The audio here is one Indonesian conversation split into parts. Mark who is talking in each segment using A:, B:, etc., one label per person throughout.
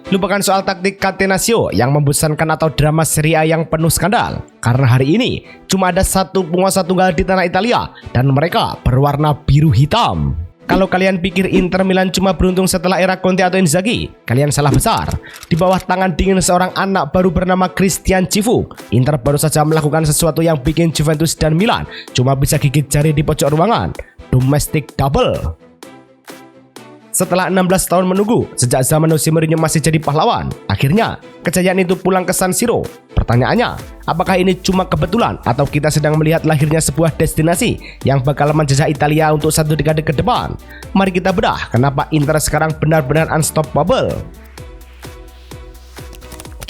A: Lupakan soal taktik Catenaccio yang membosankan atau drama Serie A yang penuh skandal. Karena hari ini cuma ada satu penguasa tunggal di tanah Italia dan mereka berwarna biru hitam. Kalau kalian pikir Inter Milan cuma beruntung setelah era Conte atau Inzaghi, kalian salah besar. Di bawah tangan dingin seorang anak baru bernama Christian Cifu, Inter baru saja melakukan sesuatu yang bikin Juventus dan Milan cuma bisa gigit jari di pojok ruangan. Domestic double. Setelah 16 tahun menunggu, sejak zaman Jose Mourinho masih jadi pahlawan, akhirnya kejayaan itu pulang ke San Siro. Pertanyaannya, apakah ini cuma kebetulan atau kita sedang melihat lahirnya sebuah destinasi yang bakal menjajah Italia untuk satu dekade ke depan? Mari kita bedah kenapa Inter sekarang benar-benar unstoppable.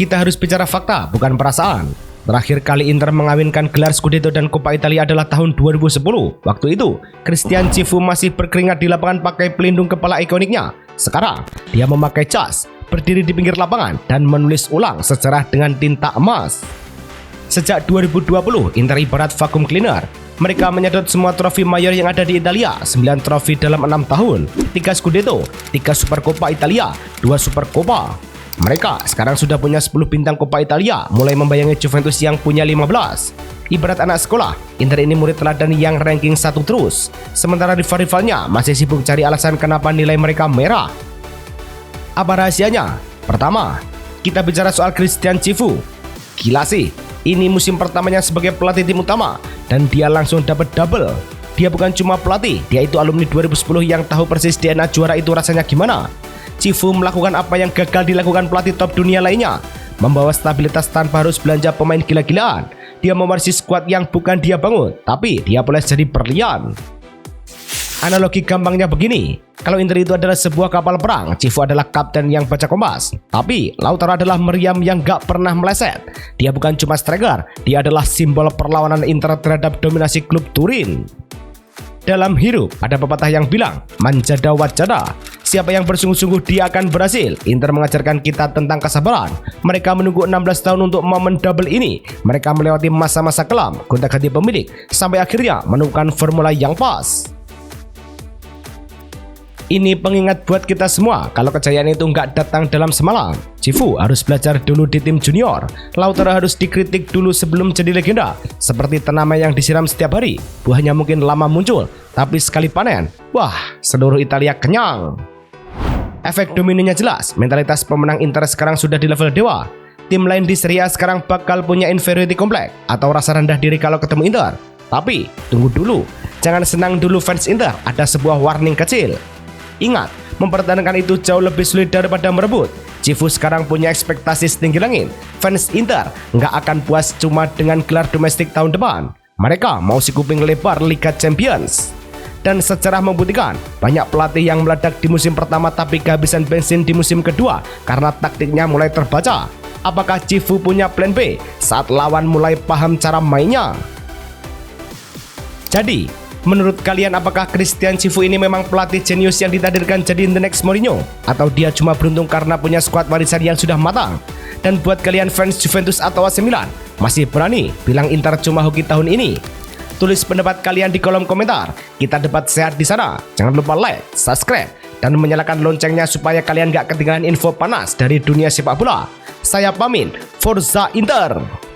A: Kita harus bicara fakta, bukan perasaan. Terakhir kali Inter mengawinkan gelar Scudetto dan Coppa Italia adalah tahun 2010. Waktu itu, Christian Cifu masih berkeringat di lapangan pakai pelindung kepala ikoniknya. Sekarang, dia memakai jas, berdiri di pinggir lapangan, dan menulis ulang sejarah dengan tinta emas. Sejak 2020, Inter ibarat vacuum cleaner. Mereka menyedot semua trofi mayor yang ada di Italia, 9 trofi dalam 6 tahun, 3 Scudetto, 3 Supercoppa Italia, 2 Supercoppa. Mereka sekarang sudah punya 10 bintang Coppa Italia, mulai membayangi Juventus yang punya 15. Ibarat anak sekolah, Inter ini murid teladan yang ranking 1 terus. Sementara rival-rivalnya masih sibuk cari alasan kenapa nilai mereka merah. Apa rahasianya? Pertama, kita bicara soal Christian Cifu. Gila sih, ini musim pertamanya sebagai pelatih tim utama, dan dia langsung dapat double. Dia bukan cuma pelatih, dia itu alumni 2010 yang tahu persis DNA juara itu rasanya gimana. Cifu melakukan apa yang gagal dilakukan pelatih top dunia lainnya, membawa stabilitas tanpa harus belanja pemain gila-gilaan. Dia mewarisi skuad yang bukan dia bangun, tapi dia boleh jadi berlian. Analogi gampangnya begini, kalau Inter itu adalah sebuah kapal perang, Cifu adalah kapten yang baca kompas, tapi Lautaro adalah meriam yang gak pernah meleset. Dia bukan cuma striker, dia adalah simbol perlawanan Inter terhadap dominasi klub Turin. Dalam hidup, ada pepatah yang bilang, manjada wajada. Siapa yang bersungguh-sungguh dia akan berhasil. Inter mengajarkan kita tentang kesabaran. Mereka menunggu 16 tahun untuk momen double ini. Mereka melewati masa-masa kelam, gonta-ganti pemilik, sampai akhirnya menemukan formula yang pas. Ini pengingat buat kita semua kalau kejayaan itu nggak datang dalam semalam. Cifu harus belajar dulu di tim junior. Lautaro harus dikritik dulu sebelum jadi legenda. Seperti tanaman yang disiram setiap hari. Buahnya mungkin lama muncul, tapi sekali panen, wah, seluruh Italia kenyang. Efek dominonya jelas, mentalitas pemenang Inter sekarang sudah di level dewa. Tim lain di Serie A sekarang bakal punya inferiority complex atau rasa rendah diri kalau ketemu Inter. Tapi, tunggu dulu, jangan senang dulu fans Inter, ada sebuah warning kecil. Ingat, mempertahankan itu jauh lebih sulit daripada merebut. Cifu sekarang punya ekspektasi setinggi langit. Fans Inter nggak akan puas cuma dengan gelar domestik tahun depan. Mereka mau si kuping lebar Liga Champions. Dan sejarah membuktikan, banyak pelatih yang meledak di musim pertama tapi kehabisan bensin di musim kedua karena taktiknya mulai terbaca. Apakah Cifu punya plan B saat lawan mulai paham cara mainnya? Jadi, menurut kalian apakah Christian Cifu ini memang pelatih jenius yang ditakdirkan jadi the next Mourinho? Atau dia cuma beruntung karena punya skuad warisan yang sudah matang? Dan buat kalian fans Juventus atau AC Milan, masih berani bilang Inter cuma hoki tahun ini? Tulis pendapat kalian di kolom komentar. Kita debat sehat di sana. Jangan lupa like, subscribe, dan menyalakan loncengnya supaya kalian gak ketinggalan info panas dari dunia sepak bola. Saya pamit, Forza Inter!